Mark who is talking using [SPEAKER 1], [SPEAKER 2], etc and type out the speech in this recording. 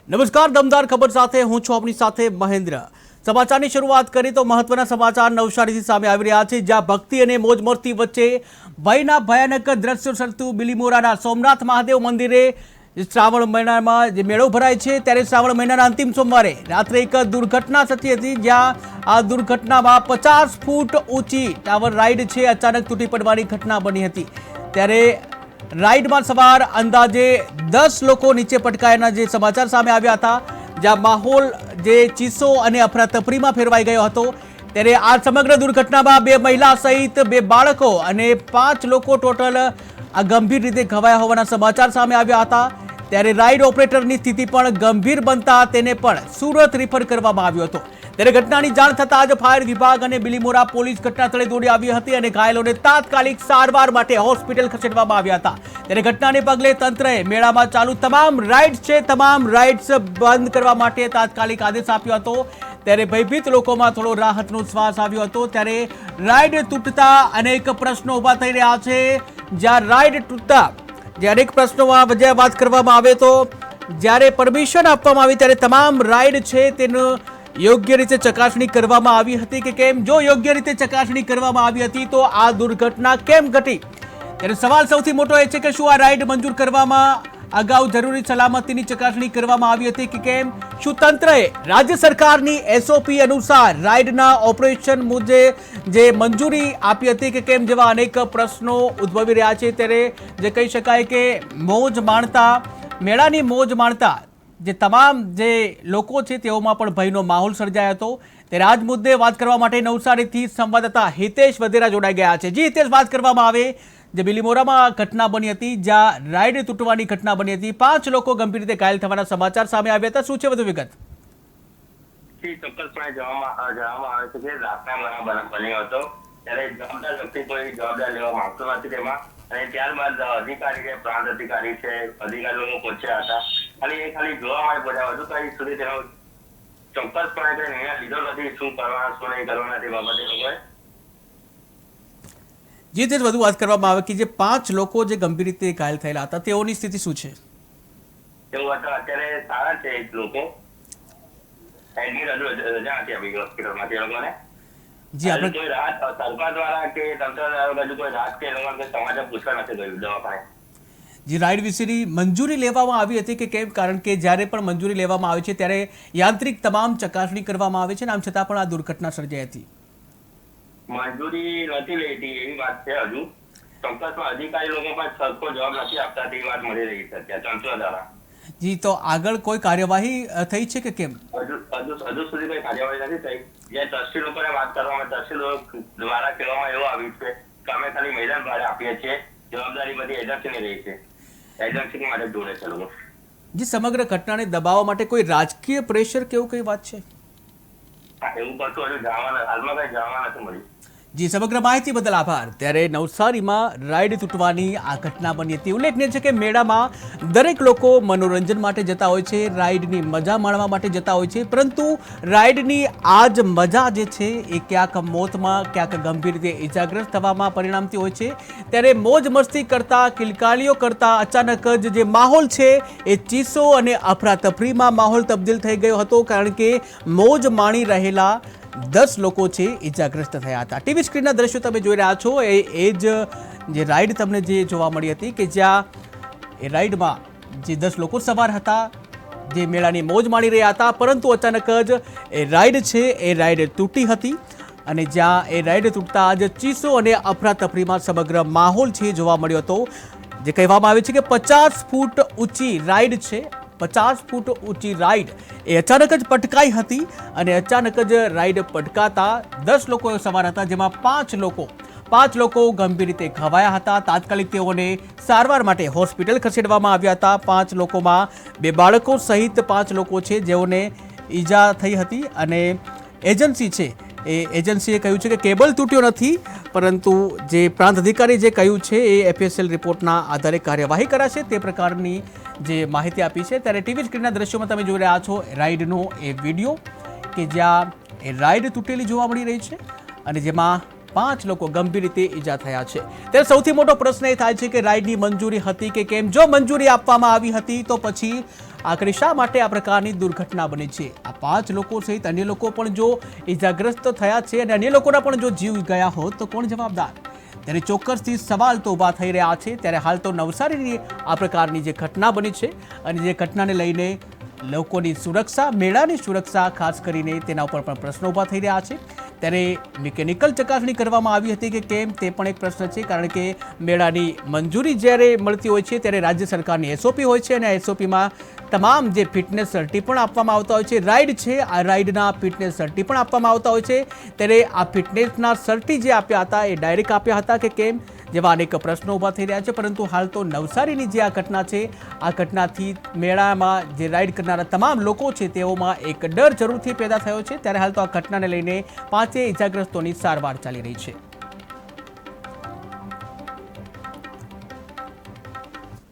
[SPEAKER 1] નમસ્કાર, દમદાર ખબર સાથે હું છું આપની સાથે મહેન્દ્ર। સમાચારની શરૂઆત કરીએ તો મહત્વના સમાચાર નવસારીથી સામે આવી રહ્યા છે, જ્યાં ભક્તિ અને મોજ મસ્તી વચ્ચે ભયના ભયાનક દ્રશ્યો સર્જતું બિલીમોરાના સોમનાથ મહાદેવ મંદિરે શ્રાવણ મહિનામાં જે મેળો ભરાય છે, ત્યારે શ્રાવણ મહિનાના અંતિમ સોમવારે રાત્રે એક દુર્ઘટના થતી હતી, જ્યાં આ દુર્ઘટનામાં 50 ફૂટ ઊંચી ટાવર રાઈડ છે અચાનક તૂટી પડવાની ઘટના બની હતી। ત્યારે રાઈડમાં સવાર અંદાજે 10 લોકો નીચે પટકાયાના જે સમાચાર સામે આવ્યા હતા, જ્યાં માહોલ જે ચીસો અને અફરાતફરીમાં ફેરવાઈ ગયો હતો। ત્યારે આ સમગ્ર દુર્ઘટનામાં 2 મહિલા સહિત 2 બાળકો અને 5 લોકો ટોટલ આ ગંભીર રીતે ઘવાયા હોવાના સમાચાર સામે આવ્યા હતા। ત્યારે રાઈડ ઓપરેટરની સ્થિતિ પણ ગંભીર બનતા તેને પણ સુરત રિફર કરવામાં આવ્યો હતો। ત્યારે ઘટનાની જાણ થતાં જ ફાયર વિભાગ અને બિલીમોરા પોલીસ ઘટનાસ્થળે દોડી આવી હતી અને ઘાયલોને તાત્કાલિક સારવાર માટે હોસ્પિટલ ખસેડવામાં આવ્યા હતા। ત્યારે ઘટનાને પગલે તંત્રએ મેળામાં ચાલુ તમામ રાઇડ્સ બંધ કરવા માટે તાત્કાલિક આદેશ આપ્યો હતો। ત્યારે ભયભીત લોકોમાં થોડો રાહતનો શ્વાસ આવ્યો હતો। ત્યારે રાઇડ તૂટતા અનેક પ્રશ્નો ઊભા થઈ રહ્યા છે, જ્યાં રાઇડ તૂટતા જે અનેક પ્રશ્નોમાં વજ્યા વાત કરવામાં આવે તો જ્યારે પરમિશન આપવામાં આવી ત્યારે તમામ રાઇડ છે તેનું યોગ્ય રીતે ચકાસણી કરવામાં આવી હતી કે કેમ? જો યોગ્ય રીતે ચકાસણી કરવામાં આવી હતી તો આ દુર્ઘટના કેમ ઘટી? ત્યારે સવાલ સૌથી મોટો એ છે કે શું આ રાઇડ મંજૂર કરવામાં અગાઉ જરૂરી સલામતીની ચકાસણી કરવામાં આવી હતી કે કેમ? શું તંત્રએ રાજ્ય સરકારની એસઓપી અનુસાર રાઇડના ઓપરેશન મુજબ જે મંજૂરી આપી હતી કે કેમ, જેવા અનેક પ્રશ્નો ઉદ્ભવી રહ્યા છે। ત્યારે જે કહી શકાય કે મોજ માણતા મેળાની મોજ માણતા જે તમામ જે લોકો છે તેઓમાં પણ ભયનો માહોલ સર્જાયો હતો। ત્યારે આ જ મુદ્દે વાત કરવા માટે નવસારીથી સંવાદદાતા હિતેશ વધેરા જોડાઈ ગયા છે। જી હિતેશ, વાત કરવામાં આવે જે બિલીમોરામાં ઘટના બની હતી, જ્યાં રાઇડ તૂટવાની ઘટના બની હતી, 5 લોકો ગંભીર રીતે ઘાયલ થવાના સમાચાર સામે આવ્યા હતા, શું છે વધુ વિગત?
[SPEAKER 2] ચોક્કસપણે જવામાં આવે છે કે રાતના બન્યો હતો, ત્યારે જવાબદાર વ્યક્તિ કોઈ જવાબદાર લેવા માંગતો નથી તેમાં, અને ત્યારબાદ અધિકારી છે, પ્રાંત અધિકારી છે, અધિકારીઓ પહોંચ્યા હતા, ખાલી જોવા માટે પહોંચ્યા, વધુ કઈ સુધી તેનો ચોક્કસપણે કઈ નિર્ણય લીધો નથી શું કરવાના શું નહીં કરવાના તે બાબતે લોકોએ।
[SPEAKER 1] જે તે વધુ વાત કરવામાં આવે કે જે 5 લોકો જે ગંભીર રીતે ઘાયલ થયેલા હતા તેઓની સ્થિતિ શું છે?
[SPEAKER 2] એવું હતું, અત્યારે સારા છે, એક લોકો એડમિટ રજા હતી આપણી હોસ્પિટલમાં તે લોકોને। જી, આપણે કોઈ રાહત સરકાર દ્વારા કે તંત્ર દ્વારા હજુ કોઈ રાહત કે સમાચાર પૂછવા નથી ગયું દવાખાને।
[SPEAKER 1] જે રાઇડ વિશેની મંજૂરી લેવામાં આવી હતી કે કેમ? કારણ કે જ્યારે પણ મંજૂરી લેવામાં આવે છે ત્યારે યાંત્રિક તમામ ચકાસણી કરવામાં આવે છે, આમ છતાં પણ આ દુર્ઘટના સર્જાઈ હતી।
[SPEAKER 2] મંજૂરી નથી લેતી એવી વાત છે, હજુ ચોક્કસમાં અધિકારી લોકો પણ સરખો જવાબ નથી આપતા તેવી વાત મળી રહી છે ત્યાં તંત્ર દ્વારા।
[SPEAKER 1] જી, તો આગળ કોઈ કાર્યવાહી થઈ છે કે કેમ?
[SPEAKER 2] હજુ સુધી કોઈ કાર્યવાહી નથી થઈ। જે ટ્રસ્ટી લોકોને વાત કરવામાં ટ્રસ્ટી લોકો દ્વારા કહેવામાં એવું આવ્યું છે કે અમે ખાલી મેદાન ભાડે આપીએ છીએ, જવાબદારી બધી એજન્સીની રહી છે, એજન્સી માટે જોડે છે લોકો।
[SPEAKER 1] જે સમગ્ર ઘટનાને દબાવવા માટે કોઈ રાજકીય પ્રેશર કે એવું કઈ વાત છે?
[SPEAKER 2] એવું કશું હજુ હાલમાં કઈ જાણવા નથી મળ્યું।
[SPEAKER 1] જી, સમગ્ર માહિતી બદલ આભાર। ત્યારે નવસારીમાં રાઇડ તૂટવાની આ ઘટના બની હતી। ઉલ્લેખનીય છે કે મેળામાં દરેક લોકો મનોરંજન માટે જતા હોય છે, રાઇડની મજા માણવા માટે જતા હોય છે, પરંતુ રાઇડની આ જ મજા જે છે એ ક્યાંક મોતમાં, ક્યાંક ગંભીર રીતે ઇજાગ્રસ્ત થવામાં પરિણમતી હોય છે। ત્યારે મોજ મસ્તી કરતા, કિલકારીઓ કરતા અચાનક જ જે માહોલ છે એ ચીસો અને અફરાતફરીમાં માહોલ તબદીલ થઈ ગયો હતો, કારણ કે મોજ માણી રહેલા 10 લોકો છે ઇજાગ્રસ્ત થયા હતા। ટીવી સ્ક્રીનના દ્રશ્યો તમે જોઈ રહ્યા છો, એ જ જે રાઇડ તમને જે જોવા મળી હતી કે જ્યાં એ રાઇડમાં જે 10 લોકો સવાર હતા, જે મેળાની મોજ માણી રહ્યા હતા, પરંતુ અચાનક જ એ રાઇડ છે એ રાઇડ તૂટી હતી અને જ્યાં એ રાઇડ તૂટતા જ ચીસો અને અફરાતફરીમાં સમગ્ર માહોલ છે જોવા મળ્યો હતો। જે કહેવામાં આવે છે કે 50 ફૂટ ઊંચી રાઇડ છે, 50 ફૂટ ઊંચી રાઇડ એ અચાનક જ પટકાઈ હતી અને અચાનક જ રાઇડ પટકાતા 10 લોકો સવાર હતા, જેમાં 5 લોકો ગંભીર રીતે ઘવાયા હતા। તાત્કાલિક તેઓને સારવાર માટે હોસ્પિટલ ખસેડવામાં આવ્યા હતા। 5 લોકોમાં 2 બાળકો સહિત 5 લોકો છે જેઓને ઈજા થઈ હતી અને એજન્સી છે એ એજન્સીએ કહ્યું છે કે કેબલ તૂટ્યો નથી, પરંતુ જે પ્રાંત અધિકારી જે કહ્યું છે એ એફએસએલ રિપોર્ટના આધારે કાર્યવાહી કરાશે તે પ્રકારની જે માહિતી આપી છે। ત્યારે ટીવી સ્ક્રીનના દ્રશ્યોમાં તમે જોઈ રહ્યા છો રાઇડનો એ વિડીયો કે જ્યાં એ રાઇડ તૂટેલી જોવા મળી રહી છે અને જેમાં 5 લોકો ગંભીર રીતે ઈજા થયા છે। ત્યારે સૌથી મોટો પ્રશ્ન એ થાય છે કે રાઇડની મંજૂરી હતી કે કેમ? જો મંજૂરી આપવામાં આવી હતી તો પછી આખરે શા માટે આ પ્રકારની દુર્ઘટના બની છે? આ 5 લોકો સહિત અન્ય લોકો પણ જો ઈજાગ્રસ્ત થયા છે અને અન્ય લોકોના પણ જો જીવ ગયા હોત તો કોણ જવાબદાર? ત્યારે ચોક્કસથી સવાલ તો ઊભા થઈ રહ્યા છે। ત્યારે હાલ તો નવસારીની આ પ્રકારની જે ઘટના બની છે અને જે ઘટનાને લઈને લોકોની સુરક્ષા, મેળાની સુરક્ષા ખાસ કરીને તેના ઉપર પણ પ્રશ્નો ઊભા થઈ રહ્યા છે। ત્યારે મિકેનિકલ ચકાસણી કરવામાં આવી હતી કે કેમ તે પણ એક પ્રશ્ન છે, કારણ કે મેળાની મંજૂરી જ્યારે મળતી હોય છે ત્યારે રાજ્ય સરકારની એસઓપી હોય છે અને એસઓપીમાં તમામ જે ફિટનેસ સર્ટી પણ આપવામાં આવતા હોય છે। રાઇડ છે, આ રાઇડના ફિટનેસ સર્ટી પણ આપવામાં આવતા હોય છે। ત્યારે આ ફિટનેસના સર્ટી જે આપ્યા હતા એ ડાયરેક્ટ આપ્યા હતા કે કેમ, જેવા અનેક પ્રશ્નો ઊભા થઈ રહ્યા છે। પરંતુ હાલ તો નવસારીની જે આ ઘટના છે, આ ઘટનાથી મેળામાં જે રાઇડ કરનારા તમામ લોકો છે તેઓમાં એક ડર જરૂરથી પેદા થયો છે। ત્યારે હાલ તો આ ઘટનાને લઈને 5 ઇજાગ્રસ્તોની સારવાર ચાલી રહી છે।